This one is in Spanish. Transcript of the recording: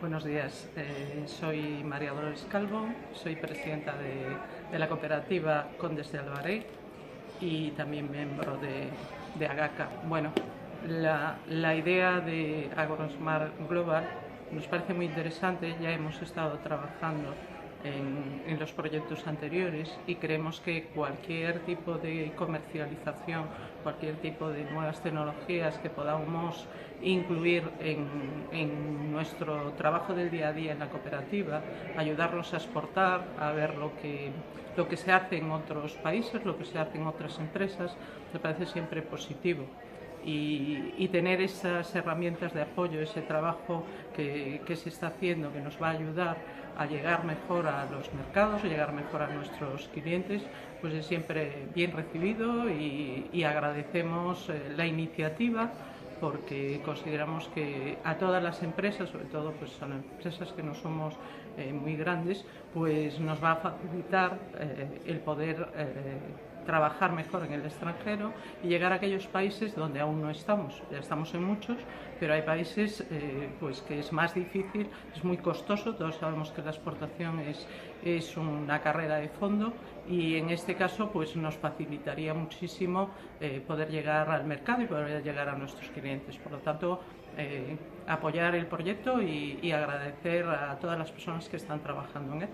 Buenos días, soy María Dolores Calvo, soy presidenta de la cooperativa Condes de Albaré y también miembro de AGACA. Bueno, la idea de AgroSmart Global nos parece muy interesante, ya hemos estado trabajando en los proyectos anteriores y creemos que cualquier tipo de comercialización, cualquier tipo de nuevas tecnologías que podamos incluir en nuestro trabajo del día a día en la cooperativa, ayudarnos a exportar, a ver lo que se hace en otros países, lo que se hace en otras empresas, me parece siempre positivo. Y tener esas herramientas de apoyo, ese trabajo que se está haciendo, que nos va a ayudar a llegar mejor a los mercados, a llegar mejor a nuestros clientes, pues es siempre bien recibido y agradecemos la iniciativa porque consideramos que a todas las empresas, sobre todo pues a las empresas que no somos muy grandes, pues nos va a facilitar el poder trabajar mejor en el extranjero y llegar a aquellos países donde aún no estamos. Ya estamos en muchos, pero hay países pues que es más difícil, es muy costoso. Todos sabemos que la exportación es una carrera de fondo y en este caso pues nos facilitaría muchísimo poder llegar al mercado y poder llegar a nuestros clientes. Por lo tanto, apoyar el proyecto y agradecer a todas las personas que están trabajando en él.